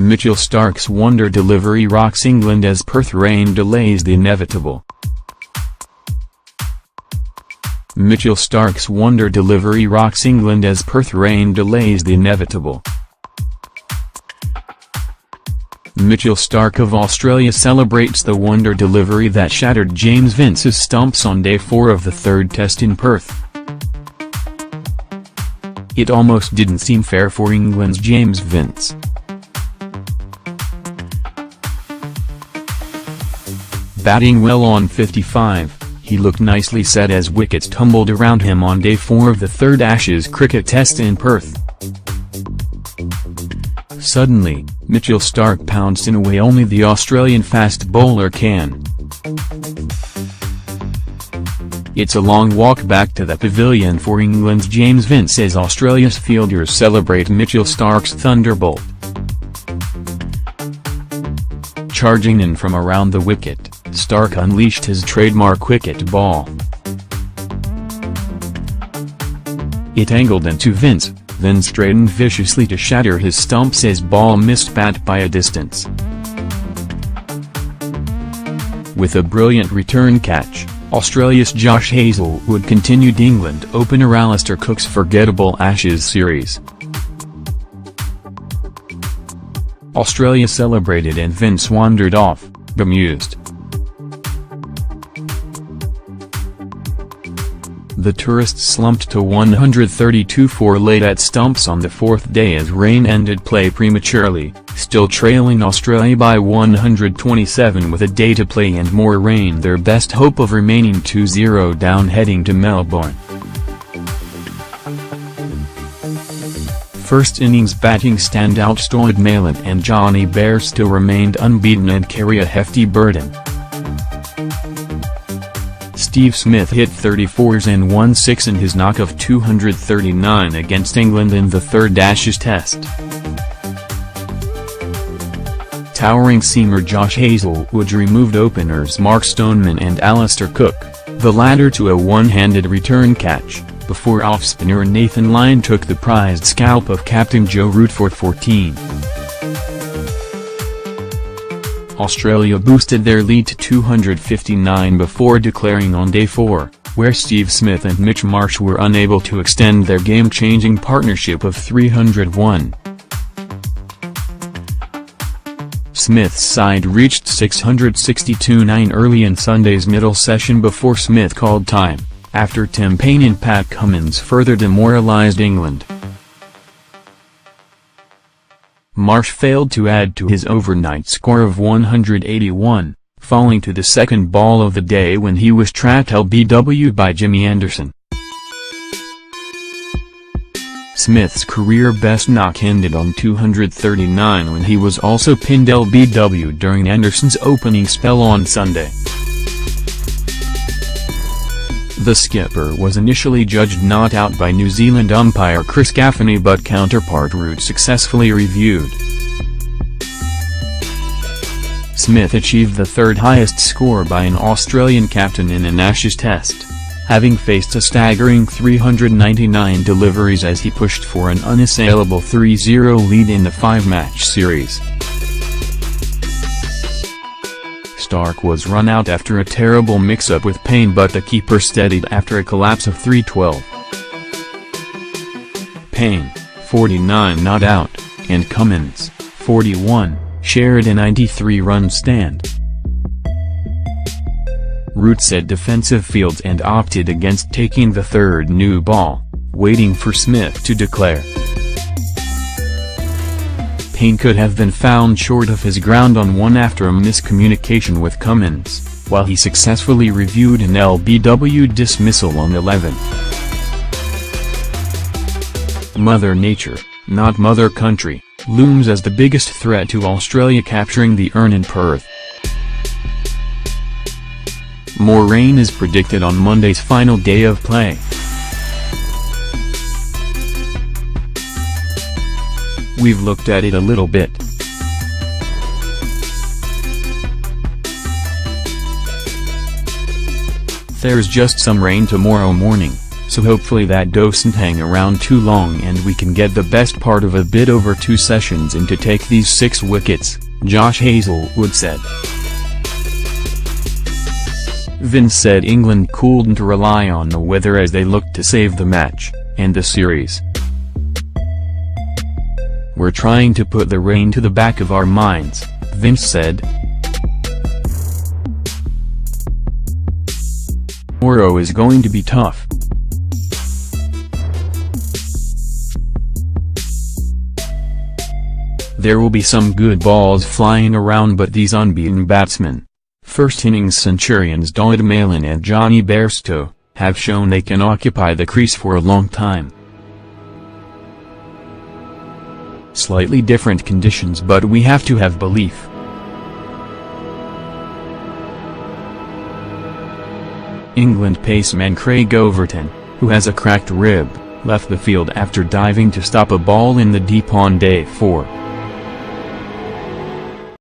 Mitchell Starc's wonder delivery rocks England as Perth rain delays the inevitable. Mitchell Starc's wonder delivery rocks England as Perth rain delays the inevitable. Mitchell Starc of Australia celebrates the wonder delivery that shattered James Vince's stumps on day 4 of the third test in Perth. It almost didn't seem fair for England's James Vince. Batting well on 55, he looked nicely set as wickets tumbled around him on day 4 of the third Ashes cricket test in Perth. Suddenly, Mitchell Starc pounced in a way only the Australian fast bowler can. It's a long walk back to the pavilion for England's James Vince as Australia's fielders celebrate Mitchell Starc's thunderbolt. Charging in from around the wicket, Starc unleashed his trademark wicket ball. It angled into Vince, then straightened viciously to shatter his stumps as ball missed bat by a distance. With a brilliant return catch, Australia's Josh Hazlewood continued England opener Alistair Cook's forgettable Ashes series. Australia celebrated and Vince wandered off, bemused. The tourists slumped to 132 for late at stumps on the fourth day as rain ended play prematurely, still trailing Australia by 127 with a day to play and more rain, their best hope of remaining 2-0 down heading to Melbourne. First innings batting standout Stuart Mayland and Johnny Bairstow remained unbeaten and carry a hefty burden. Steve Smith hit 34s and won 6 in his knock of 239 against England in the third Ashes test. Towering seamer Josh Hazlewood removed openers Mark Stoneman and Alistair Cook, the latter to a one-handed return catch, before off-spinner Nathan Lyon took the prized scalp of captain Joe Root for 14. Australia boosted their lead to 259 before declaring on day 4, where Steve Smith and Mitch Marsh were unable to extend their game-changing partnership of 301. Smith's side reached 662 early in Sunday's middle session before Smith called time, after Tim Paine and Pat Cummins further demoralised England. Marsh failed to add to his overnight score of 181, falling to the second ball of the day when he was trapped LBW by Jimmy Anderson. Smith's career-best knock ended on 239 when he was also pinned LBW during Anderson's opening spell on Sunday. The skipper was initially judged not out by New Zealand umpire Chris Gaffney, but counterpart Root successfully reviewed. Smith achieved the third highest score by an Australian captain in an Ashes test, having faced a staggering 399 deliveries as he pushed for an unassailable 3-0 lead in the 5-match series. Starc was run out after a terrible mix-up with Paine, but the keeper steadied after a collapse of 312. Paine, 49, not out, and Cummins, 41, shared a 93-run stand. Root set defensive fields and opted against taking the third new ball, waiting for Smith to declare. Paine could have been found short of his ground on one after a miscommunication with Cummins, while he successfully reviewed an LBW dismissal on 11. Mother Nature, not Mother Country, looms as the biggest threat to Australia capturing the urn in Perth. More rain is predicted on Monday's final day of play. We've looked at it a little bit. There's just some rain tomorrow morning, so hopefully that doesn't hang around too long and we can get the best part of a bit over 2 sessions in to take these 6 wickets, Josh Hazlewood said. Vince said England couldn't rely on the weather as they looked to save the match, and the series. "We're trying to put the rain to the back of our minds," Vince said. "Tomorrow is going to be tough. There will be some good balls flying around, but these unbeaten batsmen, first innings centurions David Malin and Johnny Bairstow, have shown they can occupy the crease for a long time. Slightly different conditions, but we have to have belief." England paceman Craig Overton, who has a cracked rib, left the field after diving to stop a ball in the deep on day 4.